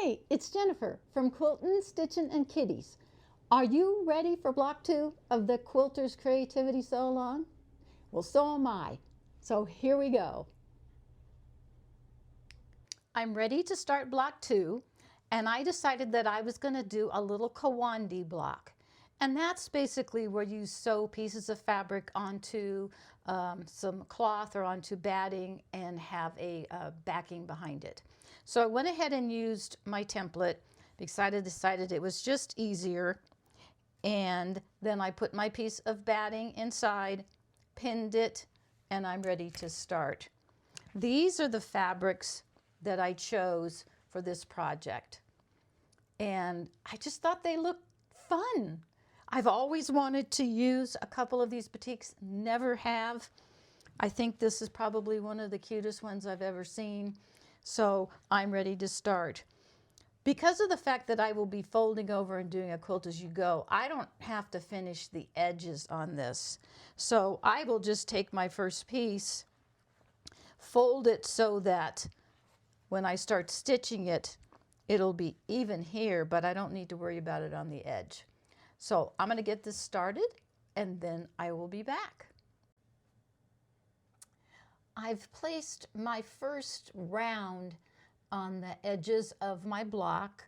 Hey, it's Jennifer from Quilting, Stitching, and Kitties. Are you ready for block 2 of the Quilter's Creativity Sew Along? Well, so am I. So here we go. I'm ready to start block 2, and I decided that I was going to do a little kawandi block. And that's basically where you sew pieces of fabric onto some cloth or onto batting and have a backing behind it. So I went ahead and used my template because I decided it was just easier. And then I put my piece of batting inside, pinned it, and I'm ready to start. These are the fabrics that I chose for this project. And I just thought they looked fun. I've always wanted to use a couple of these batiks, never have. I think this is probably one of the cutest ones I've ever seen. So I'm ready to start. Because of the fact that I will be folding over and doing a quilt as you go, I don't have to finish the edges on this. So I will just take my first piece, fold it so that when I start stitching it, it'll be even here, but I don't need to worry about it on the edge. So I'm going to get this started and then I will be back. I've placed my first round on the edges of my block.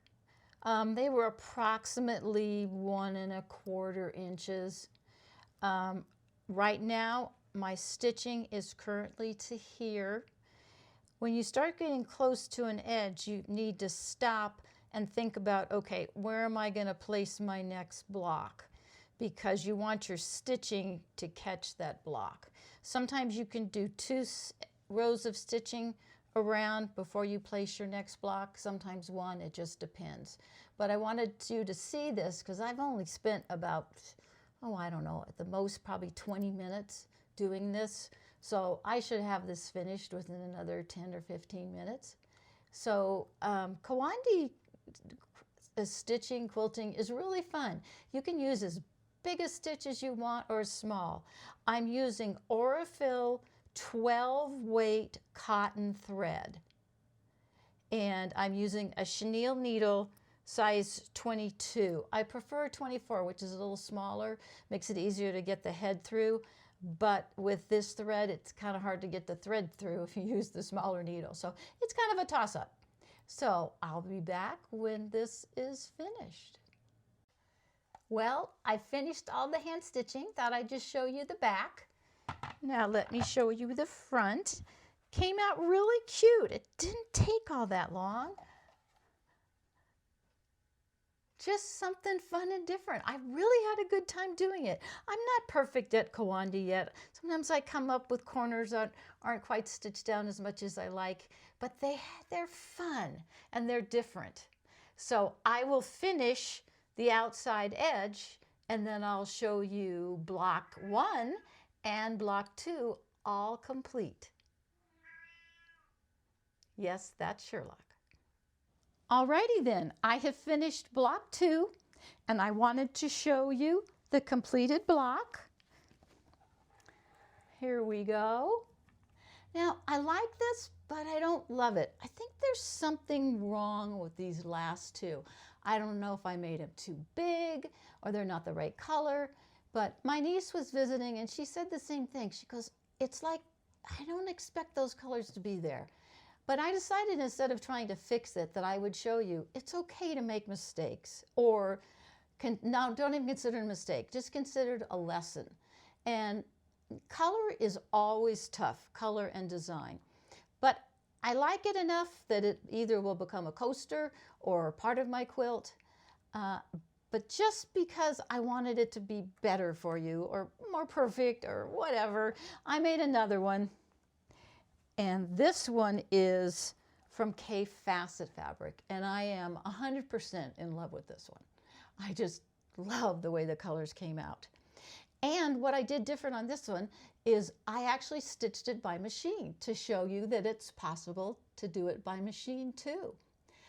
They were approximately 1¼ inches. Right now, my stitching is currently to here. When you start getting close to an edge, you need to stop and think about, okay, where am I going to place my next block? Because you want your stitching to catch that block. Sometimes you can do 2 rows of stitching around before you place your next block. Sometimes 1, it just depends. But I wanted you to see this because I've only spent about, I don't know, at the most probably 20 minutes doing this. So I should have this finished within another 10 or 15 minutes. So kawandi stitching, quilting is really fun. You can use as big a stitch as you want or small. I'm using Aurifil 12 weight cotton thread. And I'm using a chenille needle size 22. I prefer 24, which is a little smaller, makes it easier to get the head through. But with this thread, it's kind of hard to get the thread through if you use the smaller needle. So it's kind of a toss-up. So I'll be back when this is finished. Well, I finished all the hand stitching. Thought I'd just show you the back. Now let me show you the front. Came out really cute. It didn't take all that long. Just something fun and different. I really had a good time doing it. I'm not perfect at kawandi yet. Sometimes I come up with corners that aren't quite stitched down as much as I like, but they're fun and they're different. So I will finish the outside edge and then I'll show you block 1 and block 2 all complete. Yes, that's Sherlock. Alrighty then, I have finished block 2 and I wanted to show you the completed block. Here we go. Now I like this, but I don't love it. I think there's something wrong with these last 2. I don't know if I made them too big or they're not the right color, but my niece was visiting and she said the same thing. She goes, it's like, I don't expect those colors to be there. But I decided instead of trying to fix it that I would show you it's okay to make mistakes, or now don't even consider it a mistake, just consider it a lesson. And color is always tough, color and design. But I like it enough that it either will become a coaster or part of my quilt. But just because I wanted it to be better for you or more perfect or whatever, I made another one. And this one is from K Facet Fabric, and I am 100% in love with this one. I just love the way the colors came out. And what I did different on this one is I actually stitched it by machine to show you that it's possible to do it by machine too.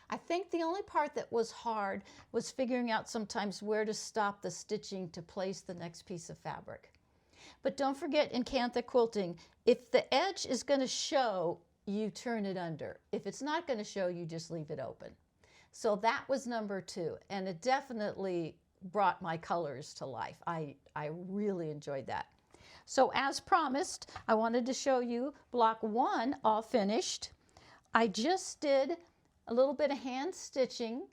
I think the only part that was hard was figuring out sometimes where to stop the stitching to place the next piece of fabric. But don't forget in Cantha quilting, if the edge is going to show, you turn it under. If it's not going to show, you just leave it open. So that was number 2, and it definitely brought my colors to life. I really enjoyed that. So as promised, I wanted to show you block 1 all finished. I just did a little bit of hand stitching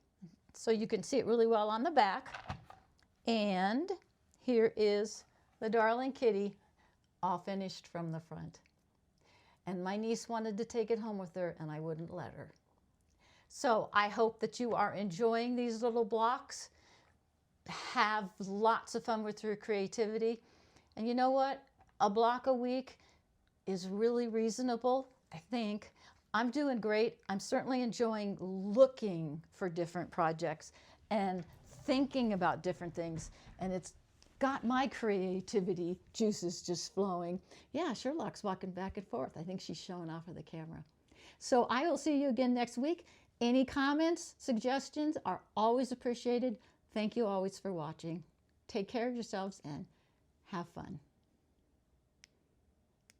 so you can see it really well on the back. And here is the darling kitty all finished from the front. And my niece wanted to take it home with her, and I wouldn't let her. So I hope that you are enjoying these little blocks. Have lots of fun with your creativity. And you know what? A block a week is really reasonable, I think. I'm doing great. I'm certainly enjoying looking for different projects and thinking about different things. And it's got my creativity juices just flowing. Yeah, Sherlock's walking back and forth. I think she's showing off of the camera. So I will see you again next week. Any comments, suggestions are always appreciated. Thank you always for watching. Take care of yourselves and have fun.